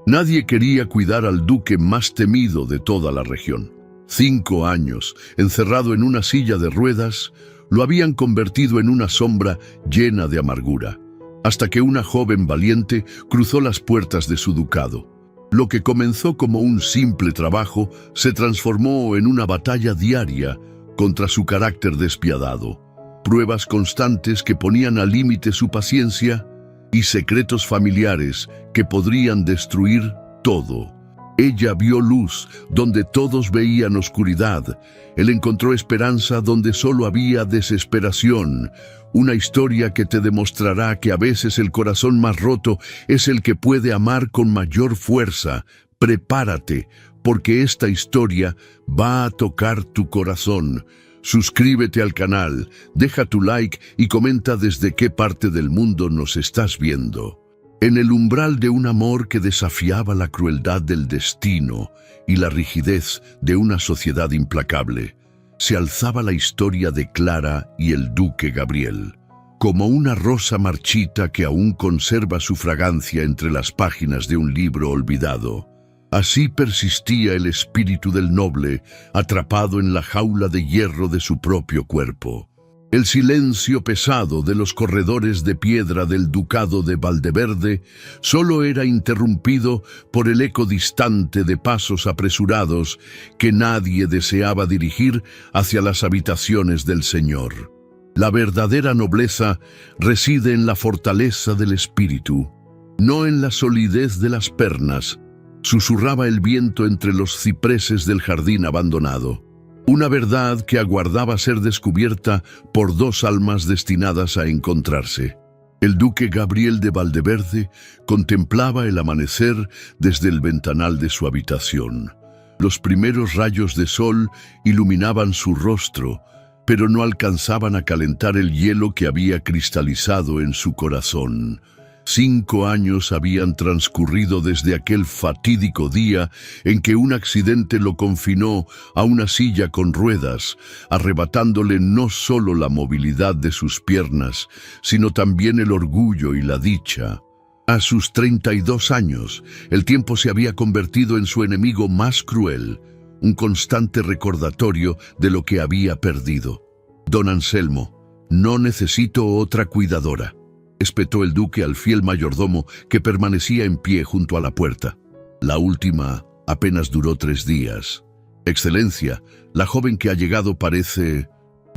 Nadie quería cuidar al duque más temido de toda la región. 5 años, encerrado en una silla de ruedas, lo habían convertido en una sombra llena de amargura, hasta que una joven valiente cruzó las puertas de su ducado. Lo que comenzó como un simple trabajo se transformó en una batalla diaria contra su carácter despiadado, pruebas constantes que ponían al límite su paciencia y secretos familiares que podrían destruir todo. Ella vio luz donde todos veían oscuridad. Él encontró esperanza donde solo había desesperación. Una historia que te demostrará que a veces el corazón más roto es el que puede amar con mayor fuerza. Prepárate, porque esta historia va a tocar tu corazón. Suscríbete al canal, deja tu like y comenta desde qué parte del mundo nos estás viendo. En el umbral de un amor que desafiaba la crueldad del destino y la rigidez de una sociedad implacable, se alzaba la historia de Clara y el duque Gabriel, como una rosa marchita que aún conserva su fragancia entre las páginas de un libro olvidado. Así persistía el espíritu del noble, atrapado en la jaula de hierro de su propio cuerpo. El silencio pesado de los corredores de piedra del ducado de Valdeverde solo era interrumpido por el eco distante de pasos apresurados que nadie deseaba dirigir hacia las habitaciones del Señor. La verdadera nobleza reside en la fortaleza del espíritu, no en la solidez de las pernas, susurraba el viento entre los cipreses del jardín abandonado. Una verdad que aguardaba ser descubierta por 2 almas destinadas a encontrarse. El duque Gabriel de Valdeverde contemplaba el amanecer desde el ventanal de su habitación. Los primeros rayos de sol iluminaban su rostro, pero no alcanzaban a calentar el hielo que había cristalizado en su corazón. 5 años habían transcurrido desde aquel fatídico día en que un accidente lo confinó a una silla con ruedas, arrebatándole no solo la movilidad de sus piernas, sino también el orgullo y la dicha. A sus 32 años, el tiempo se había convertido en su enemigo más cruel, un constante recordatorio de lo que había perdido. «Don Anselmo, no necesito otra cuidadora», espetó el duque al fiel mayordomo que permanecía en pie junto a la puerta. La última apenas duró 3 días. «Excelencia, la joven que ha llegado parece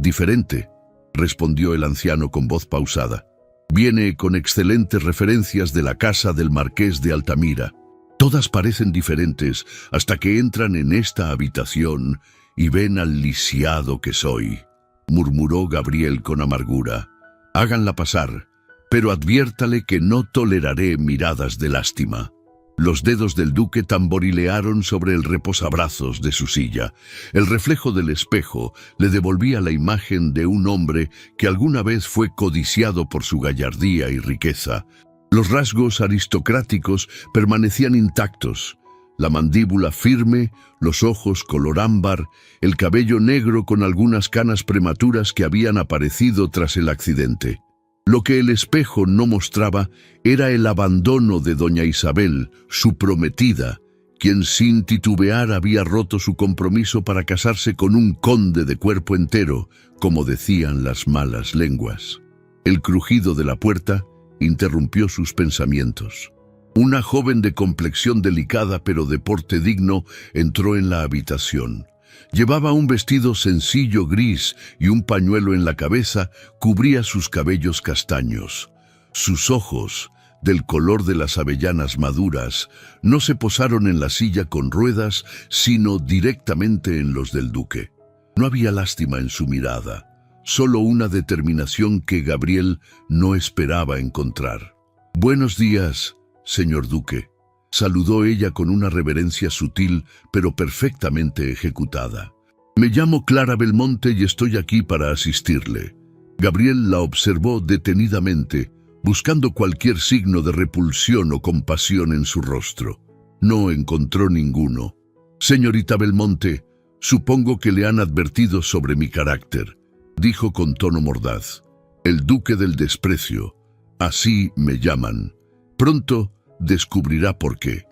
diferente», respondió el anciano con voz pausada. «Viene con excelentes referencias de la casa del marqués de Altamira. Todas parecen diferentes hasta que entran en esta habitación y ven al lisiado que soy», murmuró Gabriel con amargura. «Háganla pasar, pero adviértale que no toleraré miradas de lástima». Los dedos del duque tamborilearon sobre el reposabrazos de su silla. El reflejo del espejo le devolvía la imagen de un hombre que alguna vez fue codiciado por su gallardía y riqueza. Los rasgos aristocráticos permanecían intactos. La mandíbula firme, los ojos color ámbar, el cabello negro con algunas canas prematuras que habían aparecido tras el accidente. Lo que el espejo no mostraba era el abandono de doña Isabel, su prometida, quien sin titubear había roto su compromiso para casarse con un conde de cuerpo entero, como decían las malas lenguas. El crujido de la puerta interrumpió sus pensamientos. Una joven de complexión delicada pero de porte digno entró en la habitación. Llevaba un vestido sencillo gris y un pañuelo en la cabeza cubría sus cabellos castaños. Sus ojos, del color de las avellanas maduras, no se posaron en la silla con ruedas, sino directamente en los del duque. No había lástima en su mirada, solo una determinación que Gabriel no esperaba encontrar. «Buenos días, señor duque», saludó ella con una reverencia sutil pero perfectamente ejecutada. «Me llamo Clara Belmonte y estoy aquí para asistirle». Gabriel la observó detenidamente, buscando cualquier signo de repulsión o compasión en su rostro. No encontró ninguno. «Señorita Belmonte, supongo que le han advertido sobre mi carácter», dijo con tono mordaz. «El duque del desprecio, así me llaman. Pronto descubrirá por qué».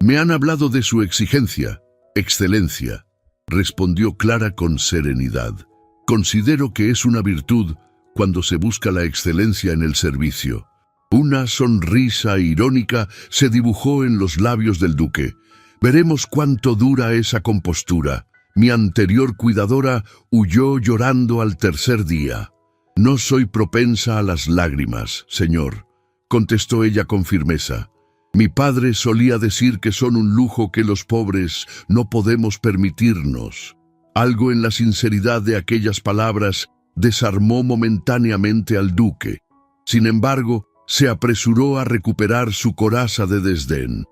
Me han hablado de su exigencia, Excelencia, respondió Clara con serenidad. Considero que es una virtud cuando se busca la excelencia en el servicio. Una sonrisa irónica se dibujó en los labios del duque. Veremos cuánto dura esa compostura. Mi anterior cuidadora huyó llorando al tercer día. No soy propensa a las lágrimas, señor, contestó ella con firmeza. Mi padre solía decir que son un lujo que los pobres no podemos permitirnos. Algo en la sinceridad de aquellas palabras desarmó momentáneamente al duque. Sin embargo, se apresuró a recuperar su coraza de desdén.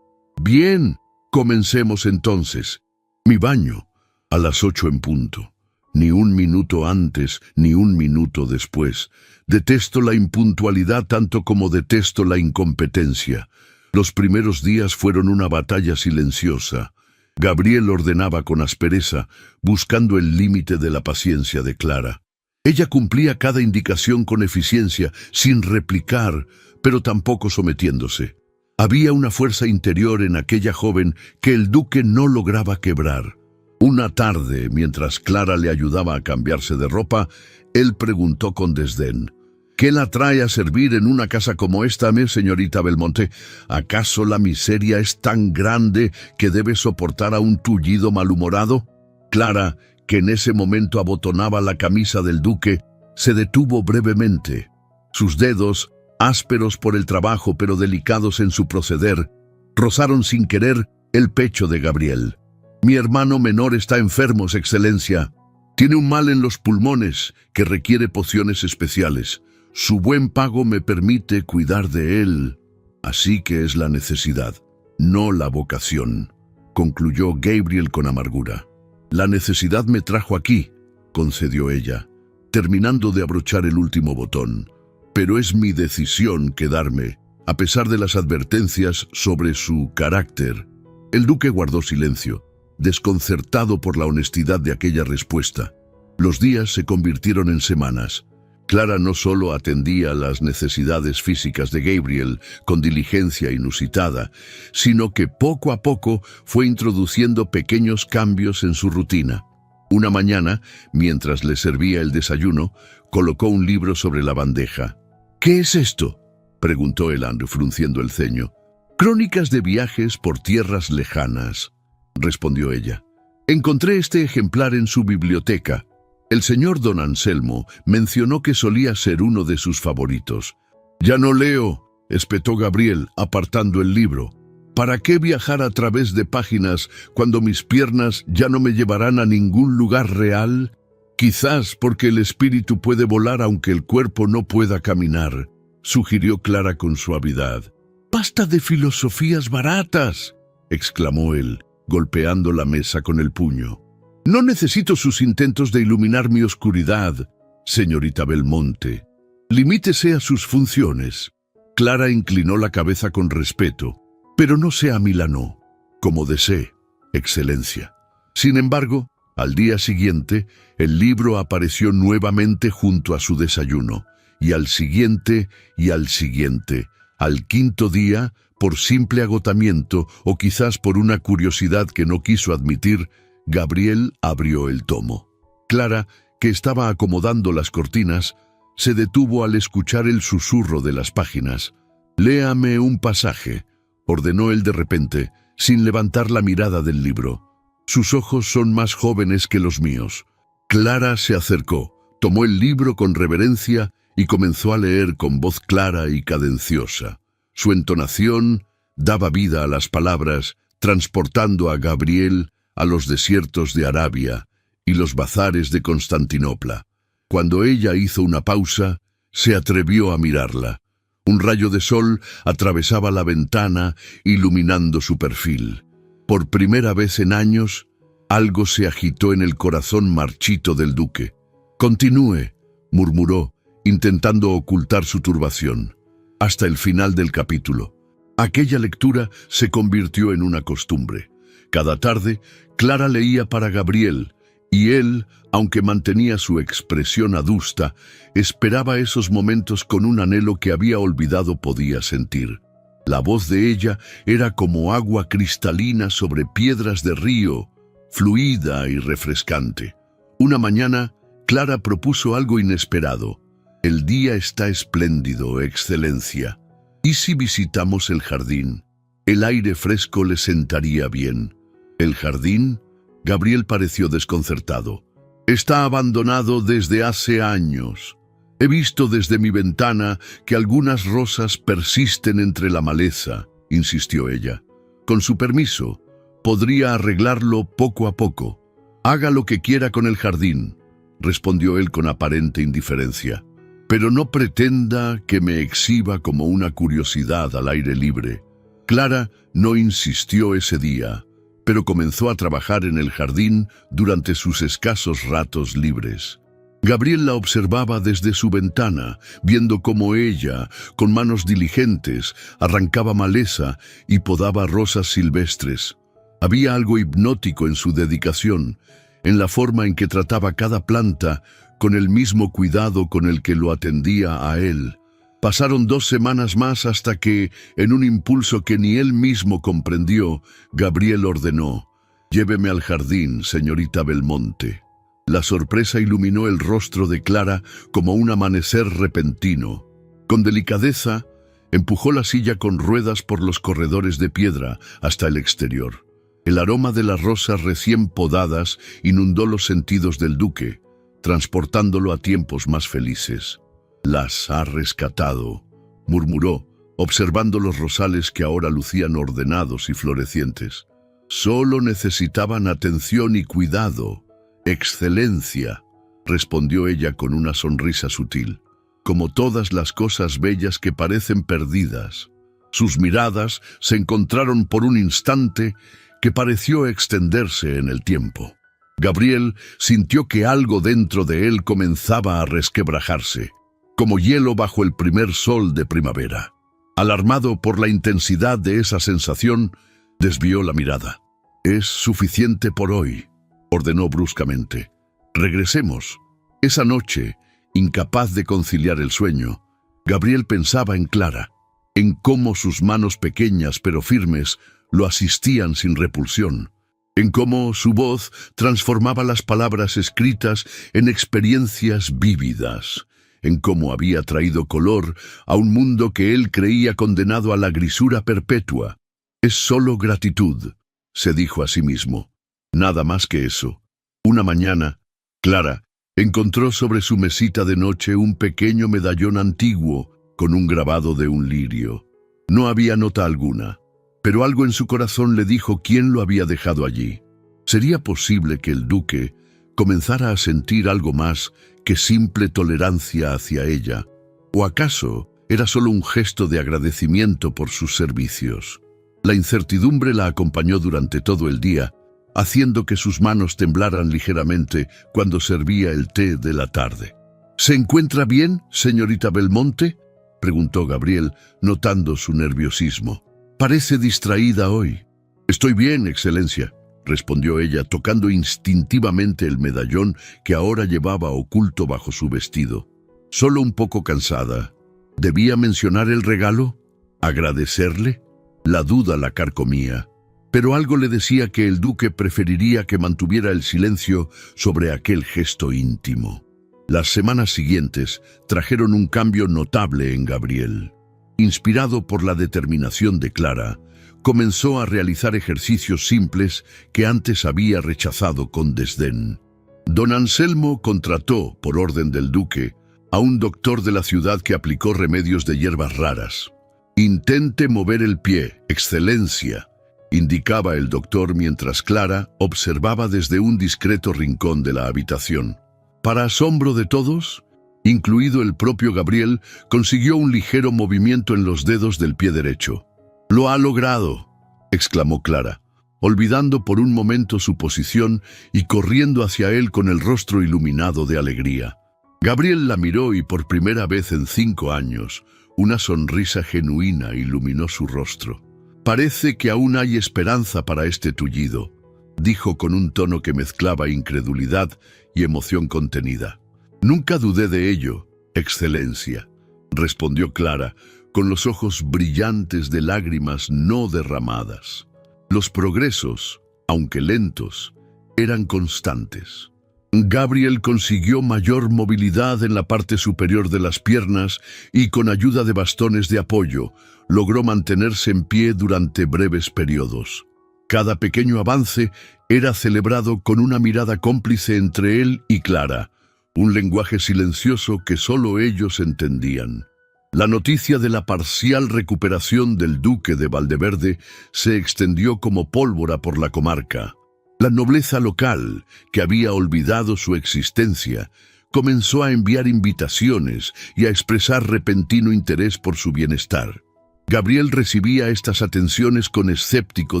Bien, comencemos entonces. Mi baño, a las 8 en punto. Ni un minuto antes, ni un minuto después. Detesto la impuntualidad tanto como detesto la incompetencia. Los primeros días fueron una batalla silenciosa. Gabriel ordenaba con aspereza, buscando el límite de la paciencia de Clara. Ella cumplía cada indicación con eficiencia, sin replicar, pero tampoco sometiéndose. Había una fuerza interior en aquella joven que el duque no lograba quebrar. Una tarde, mientras Clara le ayudaba a cambiarse de ropa, él preguntó con desdén: ¿Qué la trae a servir en una casa como esta, señorita Belmonte? ¿Acaso la miseria es tan grande que debe soportar a un tullido malhumorado? Clara, que en ese momento abotonaba la camisa del duque, se detuvo brevemente. Sus dedos, ásperos por el trabajo pero delicados en su proceder, rozaron sin querer el pecho de Gabriel. Mi hermano menor está enfermo, Excelencia. Tiene un mal en los pulmones que requiere pociones especiales. Su buen pago me permite cuidar de él. Así que es la necesidad, no la vocación, concluyó Gabriel con amargura. La necesidad me trajo aquí, concedió ella, terminando de abrochar el último botón. Pero es mi decisión quedarme, a pesar de las advertencias sobre su carácter. El duque guardó silencio, desconcertado por la honestidad de aquella respuesta. Los días se convirtieron en semanas. Clara no solo atendía las necesidades físicas de Gabriel con diligencia inusitada, sino que poco a poco fue introduciendo pequeños cambios en su rutina. Una mañana, mientras le servía el desayuno, colocó un libro sobre la bandeja. «¿Qué es esto?», preguntó el Andrew frunciendo el ceño. «Crónicas de viajes por tierras lejanas», respondió ella. «Encontré este ejemplar en su biblioteca. El señor don Anselmo mencionó que solía ser uno de sus favoritos». «Ya no leo», espetó Gabriel, apartando el libro. «¿Para qué viajar a través de páginas cuando mis piernas ya no me llevarán a ningún lugar real? Quizás porque el espíritu puede volar aunque el cuerpo no pueda caminar», sugirió Clara con suavidad. «¡Basta de filosofías baratas!», exclamó él, golpeando la mesa con el puño. «No necesito sus intentos de iluminar mi oscuridad, señorita Belmonte. Limítese a sus funciones». Clara inclinó la cabeza con respeto, pero no se amilanó, como desee, Excelencia. Sin embargo, al día siguiente, el libro apareció nuevamente junto a su desayuno, y al siguiente, y al siguiente. Al quinto día, por simple agotamiento o quizás por una curiosidad que no quiso admitir, Gabriel abrió el tomo. Clara, que estaba acomodando las cortinas, se detuvo al escuchar el susurro de las páginas. «Léame un pasaje», ordenó él de repente, sin levantar la mirada del libro. «Sus ojos son más jóvenes que los míos». Clara se acercó, tomó el libro con reverencia y comenzó a leer con voz clara y cadenciosa. Su entonación daba vida a las palabras, transportando a Gabriel a los desiertos de Arabia y los bazares de Constantinopla. Cuando ella hizo una pausa, se atrevió a mirarla. Un rayo de sol atravesaba la ventana, iluminando su perfil. Por primera vez en años, algo se agitó en el corazón marchito del duque. «Continúe», murmuró, intentando ocultar su turbación. Hasta el final del capítulo. Aquella lectura se convirtió en una costumbre. Cada tarde, Clara leía para Gabriel, y él, aunque mantenía su expresión adusta, esperaba esos momentos con un anhelo que había olvidado podía sentir. La voz de ella era como agua cristalina sobre piedras de río, fluida y refrescante. Una mañana, Clara propuso algo inesperado. El día está espléndido, Excelencia. ¿Y si visitamos el jardín? El aire fresco le sentaría bien. ¿El jardín? Gabriel pareció desconcertado. Está abandonado desde hace años. He visto desde mi ventana que algunas rosas persisten entre la maleza, insistió ella. Con su permiso, podría arreglarlo poco a poco. Haga lo que quiera con el jardín, respondió él con aparente indiferencia. Pero no pretenda que me exhiba como una curiosidad al aire libre. Clara no insistió ese día, pero comenzó a trabajar en el jardín durante sus escasos ratos libres. Gabriel la observaba desde su ventana, viendo cómo ella, con manos diligentes, arrancaba maleza y podaba rosas silvestres. Había algo hipnótico en su dedicación, en la forma en que trataba cada planta con el mismo cuidado con el que lo atendía a él. Pasaron 2 semanas más hasta que, en un impulso que ni él mismo comprendió, Gabriel ordenó: «Lléveme al jardín, señorita Belmonte». La sorpresa iluminó el rostro de Clara como un amanecer repentino. Con delicadeza, empujó la silla con ruedas por los corredores de piedra hasta el exterior. El aroma de las rosas recién podadas inundó los sentidos del duque, transportándolo a tiempos más felices. «Las ha rescatado», murmuró, observando los rosales que ahora lucían ordenados y florecientes. «Solo necesitaban atención y cuidado». «Excelencia», respondió ella con una sonrisa sutil, «como todas las cosas bellas que parecen perdidas». Sus miradas se encontraron por un instante que pareció extenderse en el tiempo. Gabriel sintió que algo dentro de él comenzaba a resquebrajarse, como hielo bajo el primer sol de primavera. Alarmado por la intensidad de esa sensación, desvió la mirada. «Es suficiente por hoy», ordenó bruscamente. «Regresemos». Esa noche, incapaz de conciliar el sueño, Gabriel pensaba en Clara, en cómo sus manos pequeñas pero firmes lo asistían sin repulsión, en cómo su voz transformaba las palabras escritas en experiencias vívidas, en cómo había traído color a un mundo que él creía condenado a la grisura perpetua. «Es solo gratitud», se dijo a sí mismo. Nada más que eso. Una mañana, Clara encontró sobre su mesita de noche un pequeño medallón antiguo con un grabado de un lirio. No había nota alguna, pero algo en su corazón le dijo quién lo había dejado allí. ¿Sería posible que el duque comenzara a sentir algo más que simple tolerancia hacia ella? ¿O acaso era solo un gesto de agradecimiento por sus servicios? La incertidumbre la acompañó durante todo el día, haciendo que sus manos temblaran ligeramente cuando servía el té de la tarde. «¿Se encuentra bien, señorita Belmonte?», preguntó Gabriel, notando su nerviosismo. «Parece distraída hoy». «Estoy bien, Excelencia», respondió ella, tocando instintivamente el medallón que ahora llevaba oculto bajo su vestido. «Solo un poco cansada. ¿Debía mencionar el regalo? ¿Agradecerle?» La duda la carcomía, pero algo le decía que el duque preferiría que mantuviera el silencio sobre aquel gesto íntimo. Las semanas siguientes trajeron un cambio notable en Gabriel. Inspirado por la determinación de Clara, comenzó a realizar ejercicios simples que antes había rechazado con desdén. Don Anselmo contrató, por orden del duque, a un doctor de la ciudad que aplicó remedios de hierbas raras. «Intente mover el pie, Excelencia», indicaba el doctor mientras Clara observaba desde un discreto rincón de la habitación. Para asombro de todos, incluido el propio Gabriel, consiguió un ligero movimiento en los dedos del pie derecho. «Lo ha logrado», exclamó Clara, olvidando por un momento su posición y corriendo hacia él con el rostro iluminado de alegría. Gabriel la miró y por primera vez en 5 años, una sonrisa genuina iluminó su rostro. «Parece que aún hay esperanza para este tullido», dijo con un tono que mezclaba incredulidad y emoción contenida. «Nunca dudé de ello, Excelencia», respondió Clara, con los ojos brillantes de lágrimas no derramadas. Los progresos, aunque lentos, eran constantes. Gabriel consiguió mayor movilidad en la parte superior de las piernas y con ayuda de bastones de apoyo, logró mantenerse en pie durante breves periodos. Cada pequeño avance era celebrado con una mirada cómplice entre él y Clara, un lenguaje silencioso que solo ellos entendían. La noticia de la parcial recuperación del duque de Valdeverde se extendió como pólvora por la comarca. La nobleza local, que había olvidado su existencia, comenzó a enviar invitaciones y a expresar repentino interés por su bienestar. Gabriel recibía estas atenciones con escéptico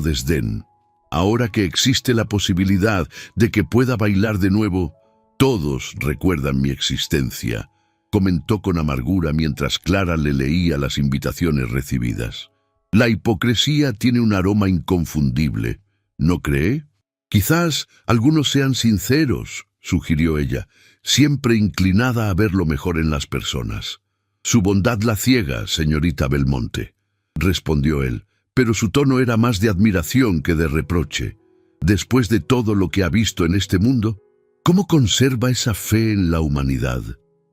desdén. Ahora que existe la posibilidad de que pueda bailar de nuevo, todos recuerdan mi existencia, comentó con amargura mientras Clara le leía las invitaciones recibidas. La hipocresía tiene un aroma inconfundible, ¿no cree? Quizás algunos sean sinceros, sugirió ella, siempre inclinada a ver lo mejor en las personas. Su bondad la ciega, señorita Belmonte, respondió él, pero su tono era más de admiración que de reproche. Después de todo lo que ha visto en este mundo, ¿cómo conserva esa fe en la humanidad?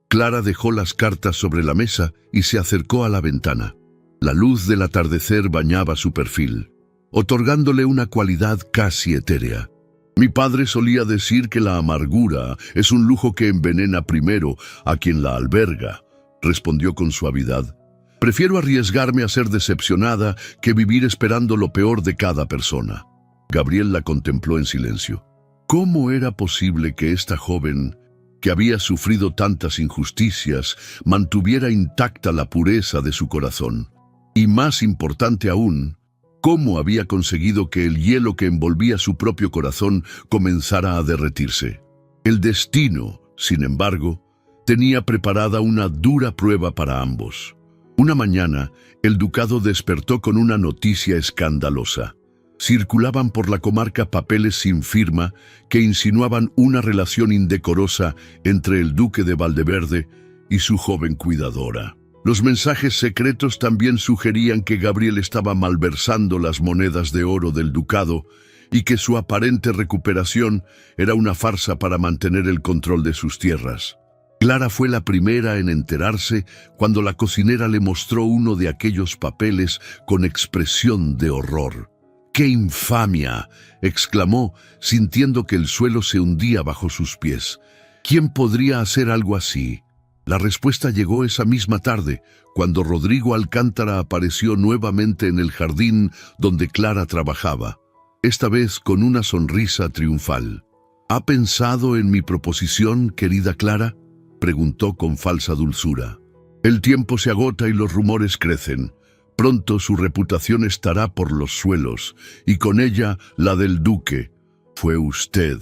Clara dejó las cartas sobre la mesa y se acercó a la ventana. La luz del atardecer bañaba su perfil, otorgándole una cualidad casi etérea. Mi padre solía decir que la amargura es un lujo que envenena primero a quien la alberga, respondió con suavidad. Prefiero arriesgarme a ser decepcionada que vivir esperando lo peor de cada persona. Gabriel la contempló en silencio. ¿Cómo era posible que esta joven, que había sufrido tantas injusticias, mantuviera intacta la pureza de su corazón? Y más importante aún, ¿cómo había conseguido que el hielo que envolvía su propio corazón comenzara a derretirse? El destino, sin embargo, tenía preparada una dura prueba para ambos. Una mañana, el ducado despertó con una noticia escandalosa. Circulaban por la comarca papeles sin firma que insinuaban una relación indecorosa entre el duque de Valdeverde y su joven cuidadora. Los mensajes secretos también sugerían que Gabriel estaba malversando las monedas de oro del ducado y que su aparente recuperación era una farsa para mantener el control de sus tierras. Clara fue la primera en enterarse cuando la cocinera le mostró uno de aquellos papeles con expresión de horror. ¡Qué infamia!, exclamó, sintiendo que el suelo se hundía bajo sus pies. ¿Quién podría hacer algo así? La respuesta llegó esa misma tarde, cuando Rodrigo Alcántara apareció nuevamente en el jardín donde Clara trabajaba, esta vez con una sonrisa triunfal. ¿Ha pensado en mi proposición, querida Clara?, preguntó con falsa dulzura. El tiempo se agota y los rumores crecen. Pronto su reputación estará por los suelos, y con ella la del duque. Fue usted,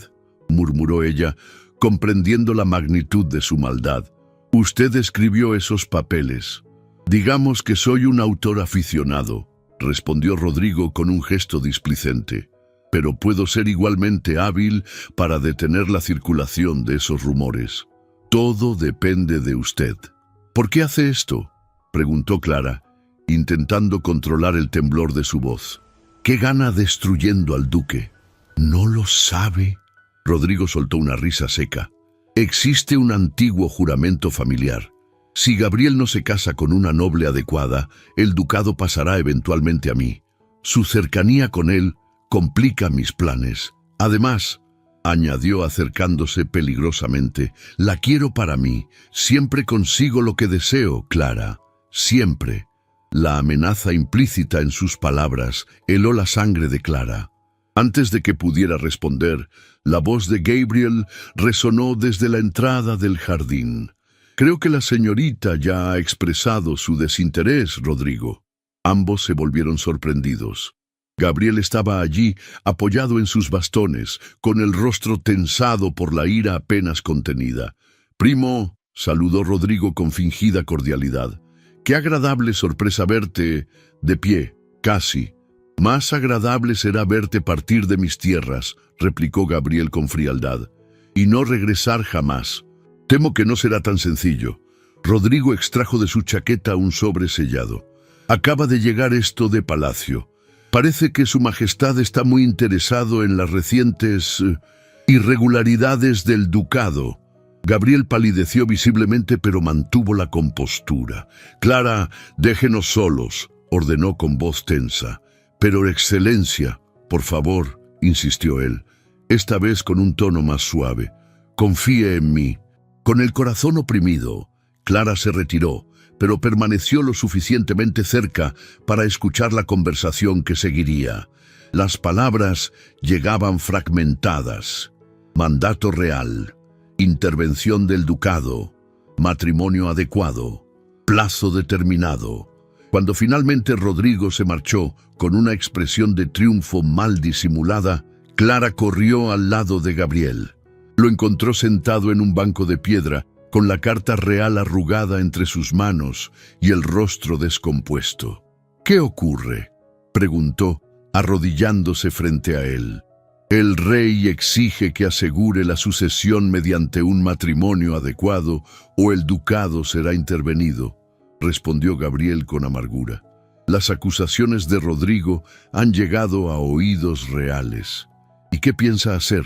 murmuró ella, comprendiendo la magnitud de su maldad. Usted escribió esos papeles. Digamos que soy un autor aficionado, respondió Rodrigo con un gesto displicente. Pero puedo ser igualmente hábil para detener la circulación de esos rumores. Todo depende de usted. ¿Por qué hace esto?, preguntó Clara, intentando controlar el temblor de su voz. ¿Qué gana destruyendo al duque? ¿No lo sabe? Rodrigo soltó una risa seca. Existe un antiguo juramento familiar. Si Gabriel no se casa con una noble adecuada, el ducado pasará eventualmente a mí. Su cercanía con él complica mis planes. Además, añadió acercándose peligrosamente, la quiero para mí. Siempre consigo lo que deseo, Clara. Siempre. La amenaza implícita en sus palabras heló la sangre de Clara. Antes de que pudiera responder, la voz de Gabriel resonó desde la entrada del jardín. Creo que la señorita ya ha expresado su desinterés, Rodrigo. Ambos se volvieron sorprendidos. Gabriel estaba allí, apoyado en sus bastones, con el rostro tensado por la ira apenas contenida. «Primo», saludó Rodrigo con fingida cordialidad. «Qué agradable sorpresa verte de pie, casi». «Más agradable será verte partir de mis tierras», replicó Gabriel con frialdad, «y no regresar jamás. Temo que no será tan sencillo». Rodrigo extrajo de su chaqueta un sobre sellado. Acaba de llegar esto de palacio. Parece que su majestad está muy interesado en las recientes irregularidades del ducado. Gabriel palideció visiblemente, pero mantuvo la compostura. Clara, déjenos solos, ordenó con voz tensa. Pero, excelencia, por favor, insistió él, esta vez con un tono más suave. Confíe en mí. Con el corazón oprimido, Clara se retiró, pero permaneció lo suficientemente cerca para escuchar la conversación que seguiría. Las palabras llegaban fragmentadas. Mandato real, intervención del ducado, matrimonio adecuado, plazo determinado. Cuando finalmente Rodrigo se marchó, con una expresión de triunfo mal disimulada, Clara corrió al lado de Gabriel. Lo encontró sentado en un banco de piedra, con la carta real arrugada entre sus manos y el rostro descompuesto. «¿Qué ocurre?», preguntó, arrodillándose frente a él. «El rey exige que asegure la sucesión mediante un matrimonio adecuado o el ducado será intervenido», respondió Gabriel con amargura. «Las acusaciones de Rodrigo han llegado a oídos reales. ¿Y qué piensa hacer?».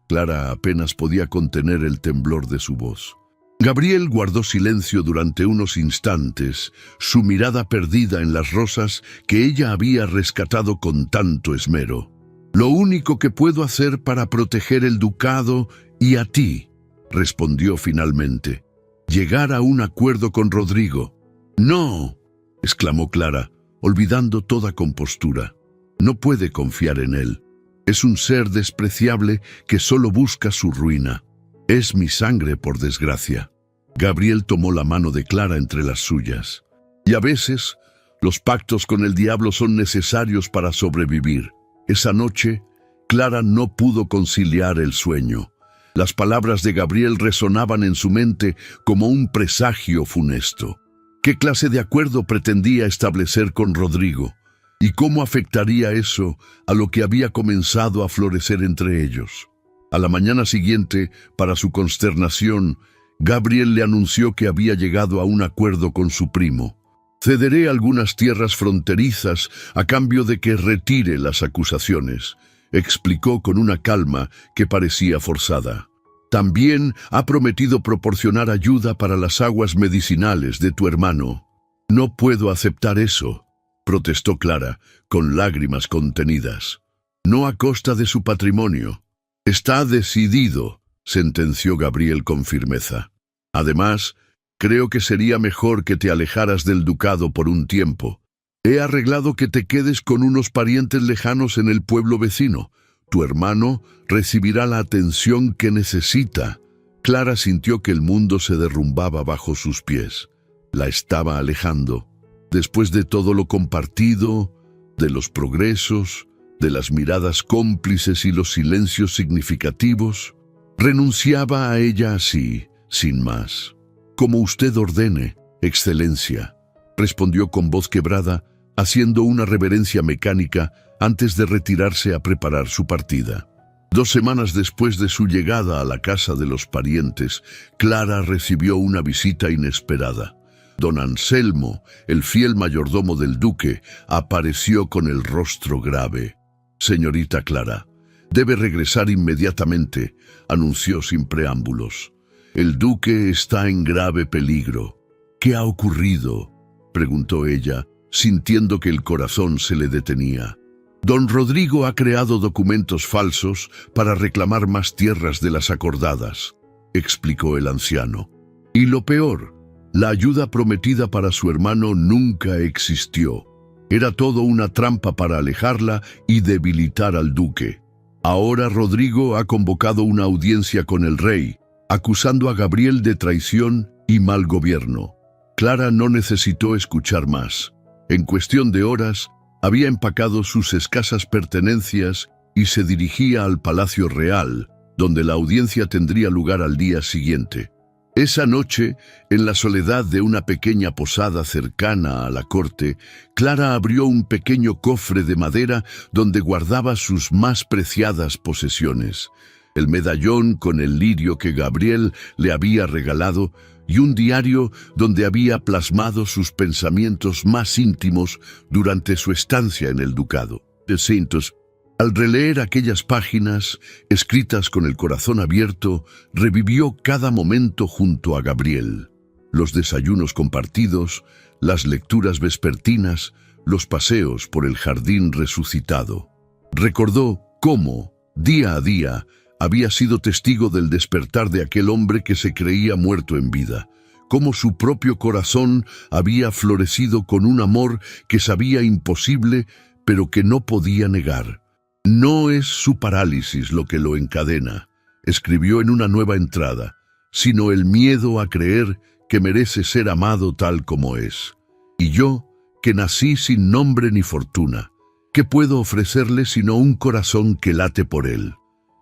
Clara apenas podía contener el temblor de su voz. Gabriel guardó silencio durante unos instantes, su mirada perdida en las rosas que ella había rescatado con tanto esmero. «Lo único que puedo hacer para proteger el ducado y a ti», respondió finalmente, «llegar a un acuerdo con Rodrigo». «No», exclamó Clara, olvidando toda compostura. «No puede confiar en él. Es un ser despreciable que solo busca su ruina. Es mi sangre, por desgracia». Gabriel tomó la mano de Clara entre las suyas. «Y a veces, los pactos con el diablo son necesarios para sobrevivir». Esa noche, Clara no pudo conciliar el sueño. Las palabras de Gabriel resonaban en su mente como un presagio funesto. ¿Qué clase de acuerdo pretendía establecer con Rodrigo? ¿Y cómo afectaría eso a lo que había comenzado a florecer entre ellos? A la mañana siguiente, para su consternación, Gabriel le anunció que había llegado a un acuerdo con su primo. «Cederé algunas tierras fronterizas a cambio de que retire las acusaciones», explicó con una calma que parecía forzada. «También ha prometido proporcionar ayuda para las aguas medicinales de tu hermano». «No puedo aceptar eso», protestó Clara, con lágrimas contenidas. «No a costa de su patrimonio». «Está decidido», sentenció Gabriel con firmeza. «Además, creo que sería mejor que te alejaras del ducado por un tiempo. He arreglado que te quedes con unos parientes lejanos en el pueblo vecino. Tu hermano recibirá la atención que necesita». Clara sintió que el mundo se derrumbaba bajo sus pies. La estaba alejando. Después de todo lo compartido, de los progresos, de las miradas cómplices y los silencios significativos, renunciaba a ella así, sin más. «Como usted ordene, excelencia», respondió con voz quebrada, haciendo una reverencia mecánica antes de retirarse a preparar su partida. 2 semanas después de su llegada a la casa de los parientes, Clara recibió una visita inesperada. Don Anselmo, el fiel mayordomo del duque, apareció con el rostro grave. «Señorita Clara, debe regresar inmediatamente», anunció sin preámbulos. «El duque está en grave peligro». «¿Qué ha ocurrido?», preguntó ella, sintiendo que el corazón se le detenía. «Don Rodrigo ha creado documentos falsos para reclamar más tierras de las acordadas», explicó el anciano. «Y lo peor, la ayuda prometida para su hermano nunca existió. Era todo una trampa para alejarla y debilitar al duque. Ahora Rodrigo ha convocado una audiencia con el rey, acusando a Gabriel de traición y mal gobierno». Clara no necesitó escuchar más. En cuestión de horas, había empacado sus escasas pertenencias y se dirigía al Palacio Real, donde la audiencia tendría lugar al día siguiente. Esa noche, en la soledad de una pequeña posada cercana a la corte, Clara abrió un pequeño cofre de madera donde guardaba sus más preciadas posesiones. El medallón con el lirio que Gabriel le había regalado y un diario donde había plasmado sus pensamientos más íntimos durante su estancia en el ducado de Saintos. Al releer aquellas páginas, escritas con el corazón abierto, revivió cada momento junto a Gabriel. Los desayunos compartidos, las lecturas vespertinas, los paseos por el jardín resucitado. Recordó cómo, día a día, había sido testigo del despertar de aquel hombre que se creía muerto en vida, cómo su propio corazón había florecido con un amor que sabía imposible, pero que no podía negar. No es su parálisis lo que lo encadena, escribió en una nueva entrada, sino el miedo a creer que merece ser amado tal como es. Y yo, que nací sin nombre ni fortuna, ¿qué puedo ofrecerle sino un corazón que late por él?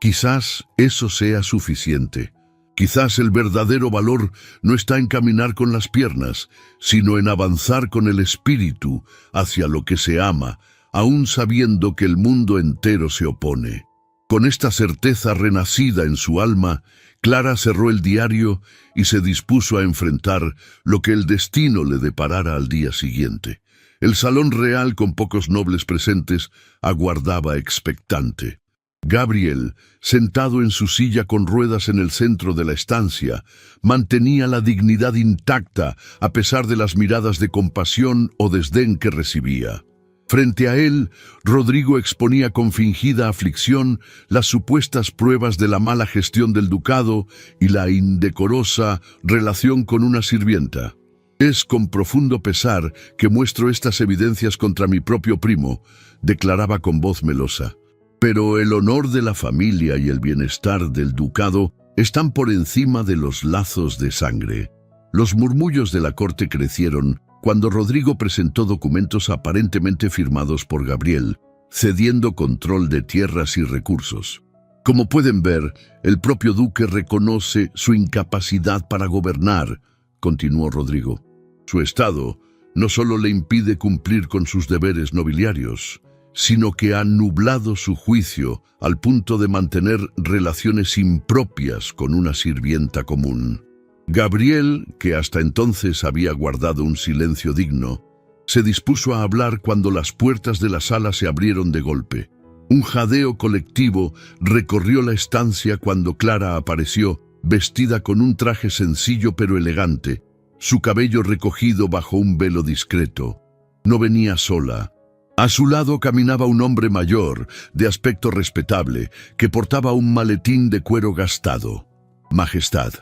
Quizás eso sea suficiente. Quizás el verdadero valor no está en caminar con las piernas, sino en avanzar con el espíritu hacia lo que se ama, aún sabiendo que el mundo entero se opone. Con esta certeza renacida en su alma, Clara cerró el diario y se dispuso a enfrentar lo que el destino le deparara al día siguiente. El salón real, con pocos nobles presentes, aguardaba expectante. Gabriel, sentado en su silla con ruedas en el centro de la estancia, mantenía la dignidad intacta a pesar de las miradas de compasión o desdén que recibía. Frente a él, Rodrigo exponía con fingida aflicción las supuestas pruebas de la mala gestión del ducado y la indecorosa relación con una sirvienta. «Es con profundo pesar que muestro estas evidencias contra mi propio primo», declaraba con voz melosa. «Pero el honor de la familia y el bienestar del ducado están por encima de los lazos de sangre». Los murmullos de la corte crecieron cuando Rodrigo presentó documentos aparentemente firmados por Gabriel, cediendo control de tierras y recursos. Como pueden ver, el propio duque reconoce su incapacidad para gobernar, continuó Rodrigo. Su estado no solo le impide cumplir con sus deberes nobiliarios, sino que ha nublado su juicio al punto de mantener relaciones impropias con una sirvienta común. Gabriel, que hasta entonces había guardado un silencio digno, se dispuso a hablar cuando las puertas de la sala se abrieron de golpe. Un jadeo colectivo recorrió la estancia cuando Clara apareció, vestida con un traje sencillo pero elegante, su cabello recogido bajo un velo discreto. No venía sola. A su lado caminaba un hombre mayor, de aspecto respetable, que portaba un maletín de cuero gastado. «Majestad»,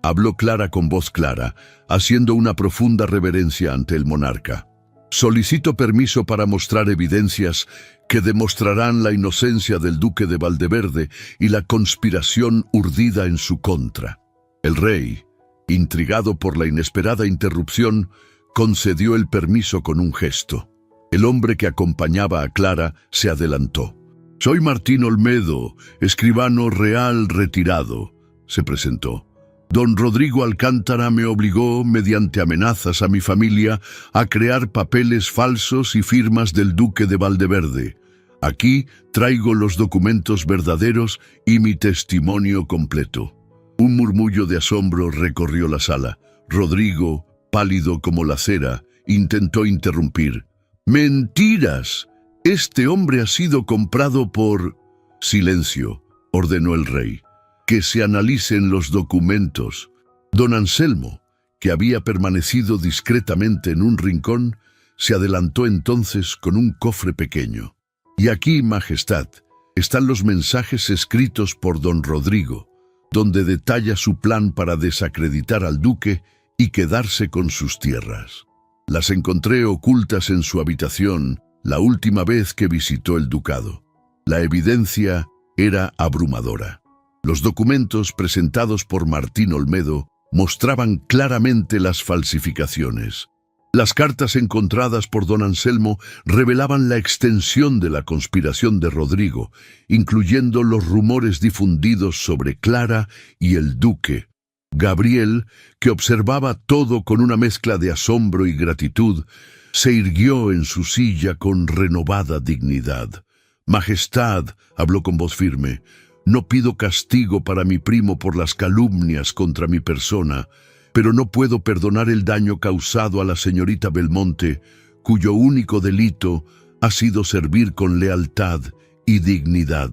habló Clara con voz clara, haciendo una profunda reverencia ante el monarca. «Solicito permiso para mostrar evidencias que demostrarán la inocencia del duque de Valdeverde y la conspiración urdida en su contra». El rey, intrigado por la inesperada interrupción, concedió el permiso con un gesto. El hombre que acompañaba a Clara se adelantó. «Soy Martín Olmedo, escribano real retirado», se presentó. «Don Rodrigo Alcántara me obligó, mediante amenazas a mi familia, a crear papeles falsos y firmas del duque de Valdeverde. Aquí traigo los documentos verdaderos y mi testimonio completo». Un murmullo de asombro recorrió la sala. Rodrigo, pálido como la cera, intentó interrumpir. «¡Mentiras! Este hombre ha sido comprado por...» «Silencio», ordenó el rey. «Que se analicen los documentos». Don Anselmo, que había permanecido discretamente en un rincón, se adelantó entonces con un cofre pequeño. «Y aquí, Majestad, están los mensajes escritos por don Rodrigo, donde detalla su plan para desacreditar al duque y quedarse con sus tierras. Las encontré ocultas en su habitación la última vez que visitó el ducado. La evidencia era abrumadora. Los documentos presentados por Martín Olmedo mostraban claramente las falsificaciones. Las cartas encontradas por don Anselmo revelaban la extensión de la conspiración de Rodrigo, incluyendo los rumores difundidos sobre Clara y el duque. Gabriel, que observaba todo con una mezcla de asombro y gratitud, se irguió en su silla con renovada dignidad. «Majestad», habló con voz firme, «no pido castigo para mi primo por las calumnias contra mi persona, pero no puedo perdonar el daño causado a la señorita Belmonte, cuyo único delito ha sido servir con lealtad y dignidad».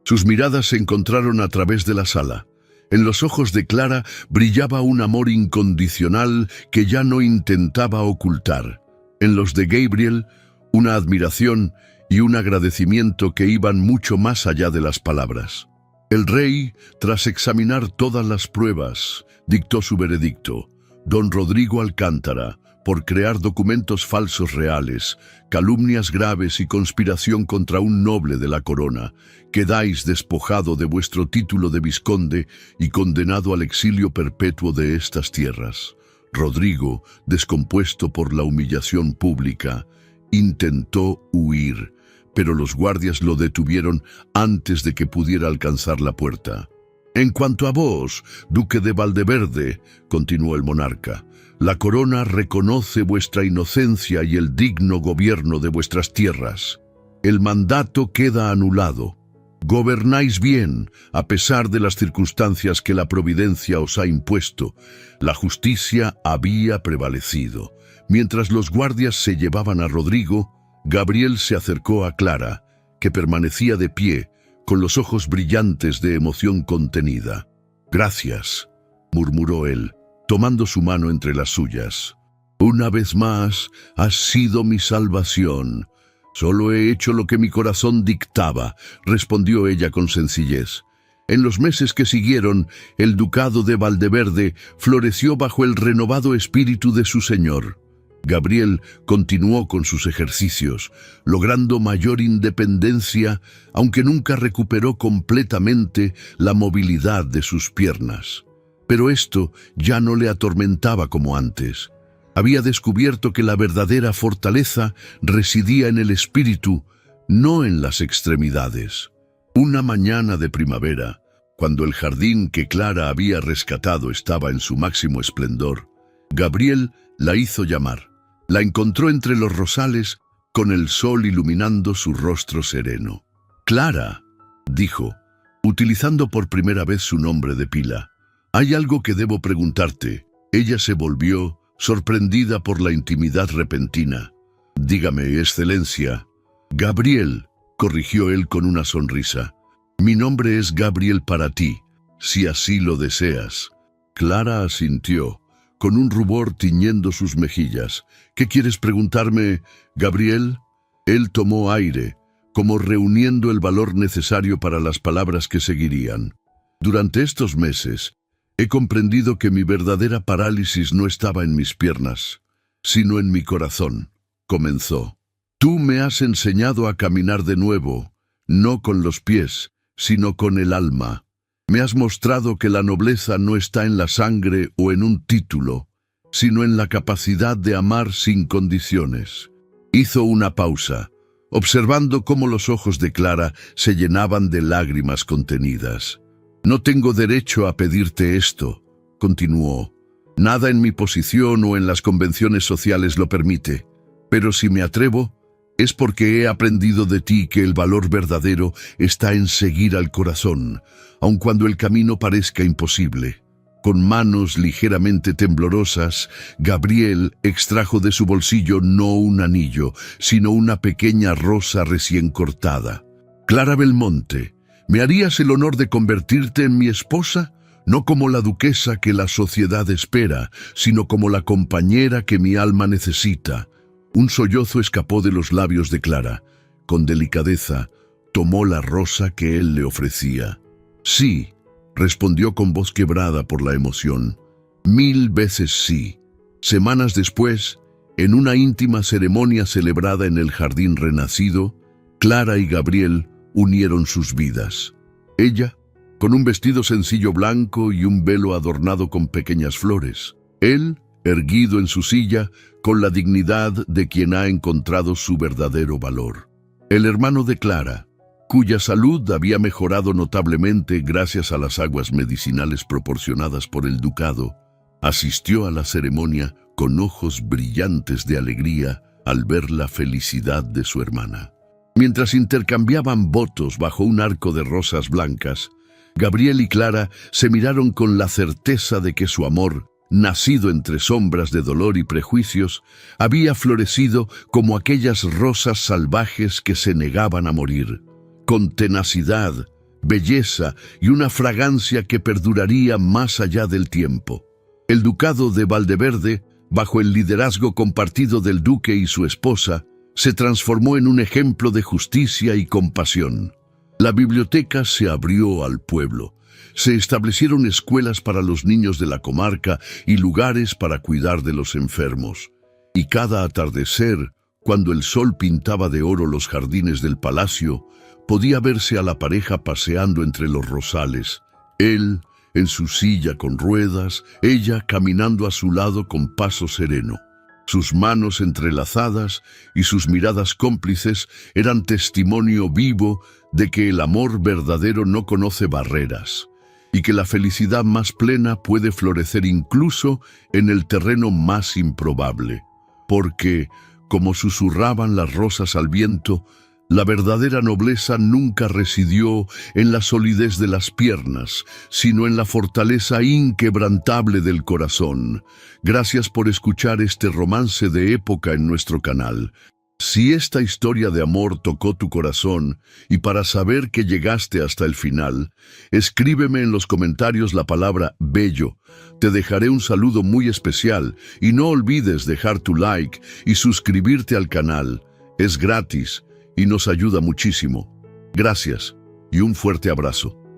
Sus miradas se encontraron a través de la sala. En los ojos de Clara brillaba un amor incondicional que ya no intentaba ocultar. En los de Gabriel, una admiración y un agradecimiento que iban mucho más allá de las palabras. El rey, tras examinar todas las pruebas, dictó su veredicto: don Rodrigo Alcántara, por crear documentos falsos reales, calumnias graves y conspiración contra un noble de la corona, quedáis despojado de vuestro título de vizconde y condenado al exilio perpetuo de estas tierras. Rodrigo, descompuesto por la humillación pública, intentó huir, pero los guardias lo detuvieron antes de que pudiera alcanzar la puerta. «En cuanto a vos, duque de Valdeverde», continuó el monarca, «la corona reconoce vuestra inocencia y el digno gobierno de vuestras tierras. El mandato queda anulado. Gobernáis bien, a pesar de las circunstancias que la providencia os ha impuesto. La justicia había prevalecido». Mientras los guardias se llevaban a Rodrigo, Gabriel se acercó a Clara, que permanecía de pie, con los ojos brillantes de emoción contenida. «Gracias», murmuró él, tomando su mano entre las suyas. «Una vez más, has sido mi salvación». «Solo he hecho lo que mi corazón dictaba», respondió ella con sencillez. En los meses que siguieron, el ducado de Valdeverde floreció bajo el renovado espíritu de su señor. Gabriel continuó con sus ejercicios, logrando mayor independencia, aunque nunca recuperó completamente la movilidad de sus piernas. Pero esto ya no le atormentaba como antes. Había descubierto que la verdadera fortaleza residía en el espíritu, no en las extremidades. Una mañana de primavera, cuando el jardín que Clara había rescatado estaba en su máximo esplendor, Gabriel la hizo llamar. La encontró entre los rosales, con el sol iluminando su rostro sereno. «Clara», dijo, utilizando por primera vez su nombre de pila, «hay algo que debo preguntarte». Ella se volvió, sorprendida por la intimidad repentina. «Dígame, excelencia». «Gabriel», corrigió él con una sonrisa. «Mi nombre es Gabriel para ti, si así lo deseas». Clara asintió, con un rubor tiñendo sus mejillas. «¿Qué quieres preguntarme, Gabriel?» Él tomó aire, como reuniendo el valor necesario para las palabras que seguirían. «Durante estos meses, he comprendido que mi verdadera parálisis no estaba en mis piernas, sino en mi corazón», comenzó. «Tú me has enseñado a caminar de nuevo, no con los pies, sino con el alma. Me has mostrado que la nobleza no está en la sangre o en un título, sino en la capacidad de amar sin condiciones». Hizo una pausa, observando cómo los ojos de Clara se llenaban de lágrimas contenidas. «No tengo derecho a pedirte esto», continuó. «Nada en mi posición o en las convenciones sociales lo permite. Pero si me atrevo, es porque he aprendido de ti que el valor verdadero está en seguir al corazón, aun cuando el camino parezca imposible». Con manos ligeramente temblorosas, Gabriel extrajo de su bolsillo no un anillo, sino una pequeña rosa recién cortada. «Clara Belmonte, ¿me harías el honor de convertirte en mi esposa? No como la duquesa que la sociedad espera, sino como la compañera que mi alma necesita». Un sollozo escapó de los labios de Clara. Con delicadeza, tomó la rosa que él le ofrecía. «Sí», respondió con voz quebrada por la emoción. «1000 veces sí». Semanas después, en una íntima ceremonia celebrada en el jardín renacido, Clara y Gabriel unieron sus vidas. Ella, con un vestido sencillo blanco y un velo adornado con pequeñas flores. Él, erguido en su silla, con la dignidad de quien ha encontrado su verdadero valor. El hermano de Clara, cuya salud había mejorado notablemente gracias a las aguas medicinales proporcionadas por el ducado, asistió a la ceremonia con ojos brillantes de alegría al ver la felicidad de su hermana. Mientras intercambiaban votos bajo un arco de rosas blancas, Gabriel y Clara se miraron con la certeza de que su amor nacido entre sombras de dolor y prejuicios, había florecido como aquellas rosas salvajes que se negaban a morir, con tenacidad, belleza y una fragancia que perduraría más allá del tiempo. El ducado de Valdeverde, bajo el liderazgo compartido del duque y su esposa, se transformó en un ejemplo de justicia y compasión. La biblioteca se abrió al pueblo. Se establecieron escuelas para los niños de la comarca y lugares para cuidar de los enfermos. Y cada atardecer, cuando el sol pintaba de oro los jardines del palacio, podía verse a la pareja paseando entre los rosales. Él en su silla con ruedas, ella caminando a su lado con paso sereno. Sus manos entrelazadas y sus miradas cómplices eran testimonio vivo de que el amor verdadero no conoce barreras y que la felicidad más plena puede florecer incluso en el terreno más improbable. Porque, como susurraban las rosas al viento, la verdadera nobleza nunca residió en la solidez de las piernas, sino en la fortaleza inquebrantable del corazón. Gracias por escuchar este romance de época en nuestro canal. Si esta historia de amor tocó tu corazón y para saber que llegaste hasta el final, escríbeme en los comentarios la palabra bello. Te dejaré un saludo muy especial y no olvides dejar tu like y suscribirte al canal. Es gratis y nos ayuda muchísimo. Gracias y un fuerte abrazo.